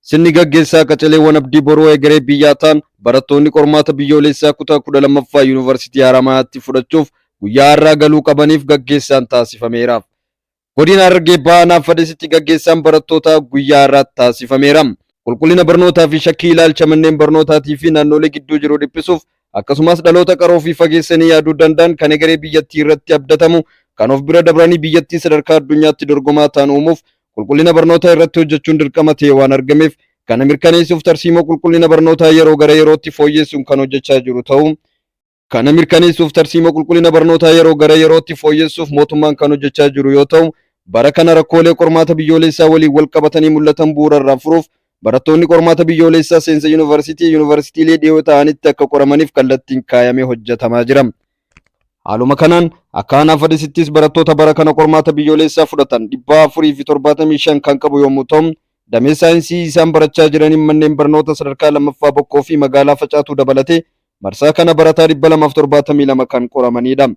Sirni gaggeessaa Qacalee Abdii Boroo egeree biyyaataan barattoonni qormaata biyyoolessaa kutaa 12ffaa Yuunivarsiitii Haramaatti fudhachuuf guyyaa har'aa galuu qabaniif gaggeessaan taasifameera. Godina Harargee Bahaa Fadisitti gaggeessaan barattoota guyyaa har'aatti taasifameera. Qulqullina barnootaa fi shakkii ilaalcha manneen barnootaatii fi naannolee gidduu jiru dhiphisuuf akkasumas dhaloota qaroo fi fageessanii yaaduu danda'an kan egeree biyyattii irratti abdatamu kan of bira dabranii biyyattii sadarkaa addunyaatti dorgomaa ta'an uumuuf qulqullina barnootaa irratti hojjechuun dirqama ta'e waan argameef kana mirkaneessuuf tarsiimoo qulqullina barnootaa yeroo gara yerootti fooyyessuun kan hojjechaa jiru ta'uu kana mirkaneessuuf tarsiimoo qulqullina barnootaa yeroo gara yerootti fooyyessuuf mootummaan kan hojjechaa jiru yoo ta'u bara kana rakkoolee qormaata biyyoolessaa waliin wal qabatanii mul'atan bu'uurarraa furuuf barattoonni qormaata biyyoolessaa seensa yuunivarsiitiilee dhiyoo ta'anitti akka qoramaniif kallattiin kaayamee hojjetamaa jira. Haaluma kanaan akka aanaa Fadisittis barattoota bara kana qormaata biyyoolessaa fudhatan 475 kan qabu yommuu ta'u damee saayinsii isaan barachaa jiraniin manneen barnoota sadarkaa lammaffaa Bokkoo fi magaalaa Facaatuu dabalatee marsaa kana barataa 272 kan qoramanidha.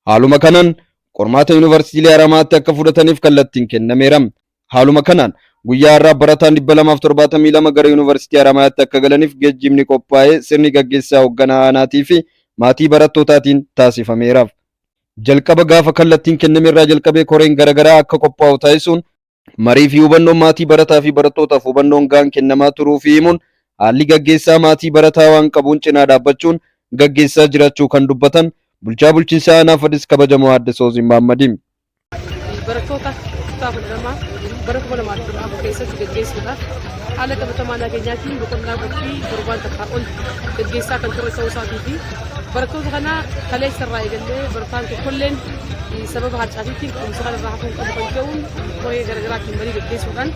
Haaluma kanaan qormaata yuunivarsiitiilee Haramaatti akka fudhataniif kallattiin kennameera. Haaluma kanaan guyyaa har'aa barataan 272 gara yuunivarsiitii Haramaatti akka galaniif geejjibni qophaa'ee sirni gaggeessaa hoogganaa aanaatii fi maatii barattootatiin taasifameera. Jalqaba gaafa kallattiin kennameerraa jalqabee koreen garaagaraa akka qophaa'u taasisuun marii fi hubannoon maatii barataa fi barattootaaf hubannoon gahaan kennamaa turuu fi himuun haalli gaggeessaa maatii barataa waan qabuun cinaa dhaabbachuun gaggeessaa jiraachuu kan dubbatan bulchaa bulchiinsa aanaa Fadis kabajamoo Aadde Soozin Mahammadiin. Barattoota kutaa 12 bara 2014 keessatti gaggeessuudhaaf haala qabatamaa nageenyaatiin boqonnaa qophii torbaan takkaa ol gaggeessaa kan ture ta'uu isaatii fi barattoota kana kaleessa irraa eegallee barataan tokkolleen sababa harcaatiitiin qorumsa kana irraa hafuun qabu kan ta'uun koree garaagaraatiin marii gaggeessuudhaan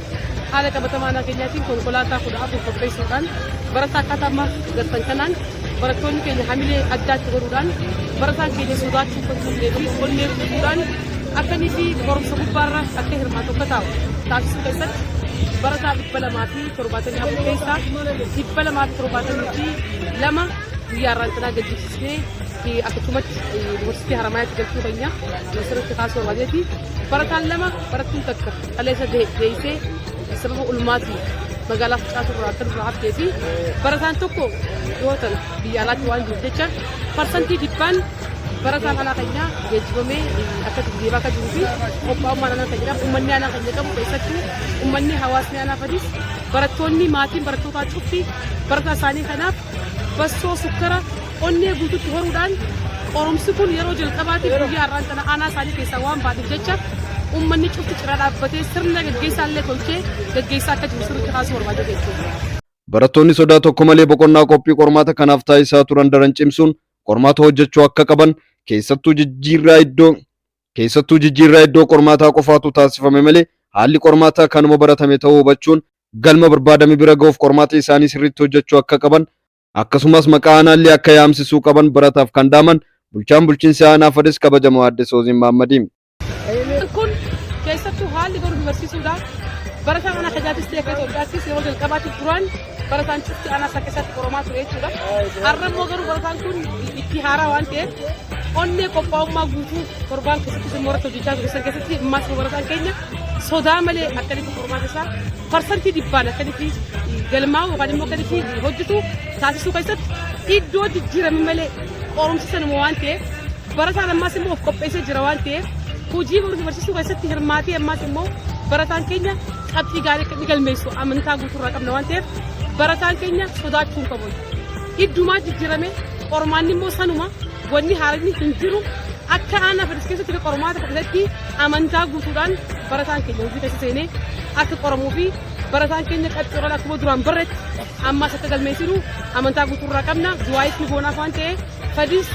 haala qabatamaa nageenyaatiin konkolaataa 14 qopheessuudhaan barataa akkaataa amma gartan kanaan barattoonni keenya hamilee addaatti godhuudhaan barataan keenya sodaachuu kan turre fi onnee guutuudhaan akkanii fi qorumsa gubbaarra akka hirmaatu akka taa'u taasisuu keessatti barataa 274 keessaa 272 guyyaa irraan tanaa gaggeessisnee akkasumatti yuunivarsiitii Haramaatti galchuu keenya sirriitti kaasuu barbaadeeti. Barataan 2 barattuun takka kaleessa deeysee sababa ulmaatii magaalaa Facaatuu irraa akka duraa haftee fi barataan tokko yoo ta'u biyya alaatti waan jiruuf jecha parsantii 100 barataan alaa keenyaa geejjibamee akka deemaa akka jiruu fi qophaa'ummaan aanaa keenyaa uummanni aanaa keenya qabu keessattuu uummanni hawaasni aanaa Fadis barattoonni maatiin barattootaa cufti barataa isaanii kanaaf bassoo sukkara onnee guutuutti horuudhaan qorumsi kun yeroo jalqabaatiif guyyaa har'aan kana aanaa isaanii keessaa waan baateef jecha uummanni cufti cira dhaabbatee sirna gaggeessaallee tolchee gaggeessaa akka jiru sirriitti kaasuu barbaade jechuudha. Barattoonni sodaa tokko malee boqonnaa qophii qormaata kanaaf taasisaa turan daran cimsuun qormaata hojjechuu akka qaban keessattuu jijjiirraa iddoo qormaataa qofaatu taasifame malee haalli qormaataa kanuma baratame ta'uu hubachuun galma barbaadame bira ga'uuf qormaata isaanii sirriitti hojjechuu akka qaban akkasumas maqaa aanaallee akka yaamsisuu qaban barataaf kan daaman bulchaan bulchiinsa aanaa Fadis kabajamoo Aadde Soozin Mahammadiin. Kun keessattuu haalli baruu barsiisuudhaan barataan aanaa Kajaatis ta'e akka Itoophiyaattis yeroo jalqabaatiif duraan barataan cufti aanaa isaa keessatti qoramaa ture jechuudha. Har'a immoo garuu barataan kun itti haaraa waan ta'eef onnee qophaa'ummaa guutuu torbaan keessattis immoo irratti hojjechaa ture san keessatti ammaas barataan keenya sodaa malee akkanitti qormaata isaa parsantii 100 akkanitti galmaa'u yookaan immoo akkanitti hojjetu taasisuu keessatti iddoo jijjiirame malee qorumsi sanuma waan ta'eef barataan ammaas immoo of qopheessee jira waan ta'eef hojii barsiisuu keessatti hirmaatee ammaas immoo barataan keenya qabxii gaarii akka galmeessu amantaa guutuurraa qabna waan ta'eef barataan keenya sodaachuu hin qabu. Iddumaa jijjiirame qormaanni immoo sanuma wanni haaraan hin jiru akka aanaa Fadis keessatti qormaata fudhatatti amantaa guutuudhaan barataan keenya hojii keessa seenee akka qoramuu fi barataan keenya qaxxuuraan akkuma duraan barreetti ammaas akka galmeessinu amantaa guutuurraa qabna. Du'aayis ni goonaaf waan ta'eef Fadis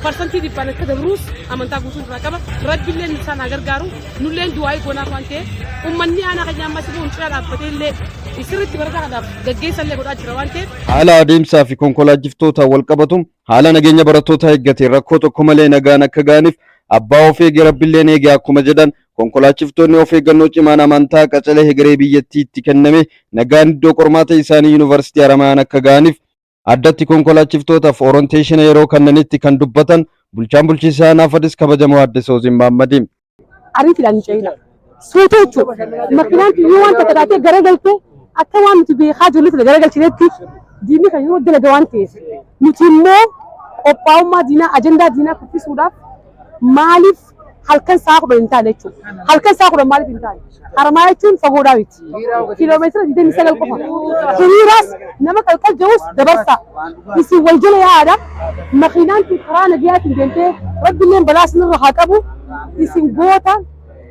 parsantii 100 akka dabruus amantaa guutuurraa qaba. Rabbiillee isaan gargaaru nulleen du'aayii goonaaf waan ta'eef uummanni aanaa keenya ammas immoo huccaa dhaabbatee illee sirriitti barataa kanaaf gaggeessallee godhaa jira waan ta'eef. Haala adeemsaa fi konkolaachiftoota wal qabatu haala nageenya barattootaa eeggate rakkoo tokko malee nagaan akka ga'aniif abbaa of eegee rabbiilleen eegee akkuma jedhan konkolaachiftoonni of eeggannoo cimaan amantaa Qacalee egeree biyyattii itti kenname nagaan iddoo qormaata isaanii yuunivarsiitii Haramaan akka ga'aniif addatti konkolaachiftootaaaf orienteeshina yeroo kannanitti kan dubbatan bulchaan bulchiinsa aanaa Fadis kabajamoo Aadde Soozin Mahammadiin. Ariitiidhaan ce'ina. Sootoo jechuudha. Makinaan yoo wanta kadaatee gara galtee akka waan nuti beekaa jirrutti garagalchinetti diinni kan yeroo dalaga waan ta'eef nuti immoo qophaa'ummaa diinaa ajandaa diinaa kuffisuudhaaf maaliif halkan sa'a 10 hin taane jechuudha. Halkan sa'a 10 maaliif hin taane? Harmaa jechuun fagoodhaa miti. Kiiloomeetira 29 qofa. Hiriiraas nama qalqal jirus dabarsa. Isin wal jala yaada makiinaan karaa nagayaatiin deemtee rabbiilleen balaa isinirra haa qabu. Isin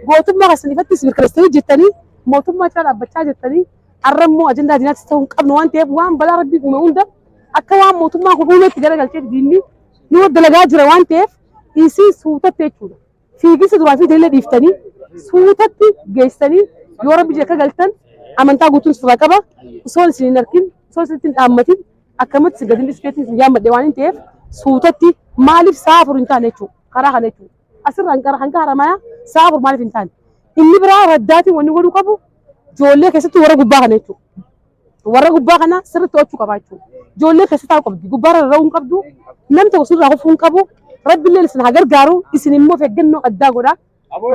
gootummaa keessaniifatti isin mirkaneessanii jettanii mootummaa cina dhaabbachaa jettanii arrammoo ajandaa diinaatti ta'uu hin qabnu waan ta'eef waan balaa rabbii uume hunda akka waan mootummaa kun uumeetti garagalchee diinni nu dalagaa jira waan ta'eef isin suutatti jechuudha. Fiigisa duraa fi daliila dhiiftanii suutatti geessanii yoo rabbi jekka galtan amantaa guutuun sirraa qaba. Osoo isin hin arkin, osoo isin hin dhaammatin akkamatti sigadin diskeetiin isin yaammadhe waan ta'eef suutatti maaliif sa'a 4 hin taane jechuudha. Karaa kana jechuudha. Asirraan hanga haramayaa sa'a 4 maaliif hin taane? Inni biraa raddaatiin wanni godhuu qabu ijoollee keessatti warra gubbaa kana jechuudha. Warra gubbaa kana sirriitti to'achuu qaba jechuudha. Ijoollee keessatti haa qabdi. Gubbaarra rarra'uu hin qabdu. Namni tokko sirraa kufuu hin qabu. Rabbi illee isin haa gargaaru. Isin immoo of eeggannoo addaa godhaa.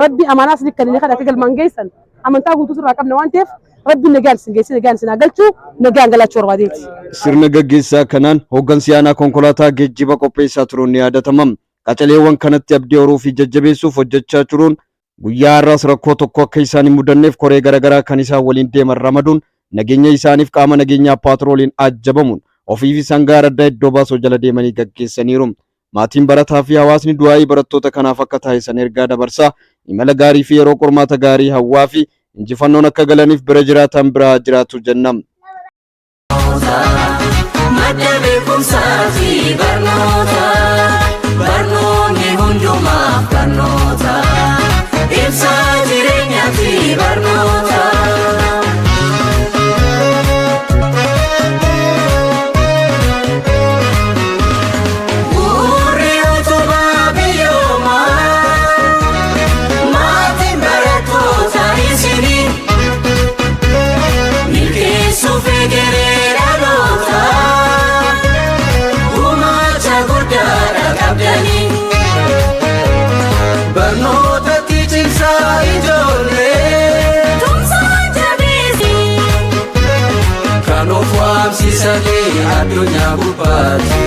Rabbi amanaa isin kan inni kadhate galmaan geessan amantaa guutuu sirraa qabna waan ta'eef rabbi nagaan isin geessi nagaan isin haa galchuu nagaan galachuu barbaadeeti. Sirna gaggeessaa kanaan hooggansi aanaa konkolaataa geejjiba qopheessaa turuun ni yaadatama. Qacaleewwan kanatti abdii horuu fi jajjabeessuuf hojjechaa turuun guyyaa har'aas rakkoo tokko akka isaan hin mudanneef koree garaagaraa kan isaan waliin deeman ramaduun nageenya isaaniif qaama nageenyaa paatrooliin ajjabamuun ofii fi sangaa adda iddoo baasoo jala deemanii gaggeessaniiru. Maatiin barataa fi hawaasni du'aa'ii barattoota kanaaf akka taasisan ergaa dabarsaa imala gaarii fi yeroo qormaata gaarii hawwaa fi injifannoon akka galaniif bira jiraatan biraa jiraatu jennam. Adunya bupati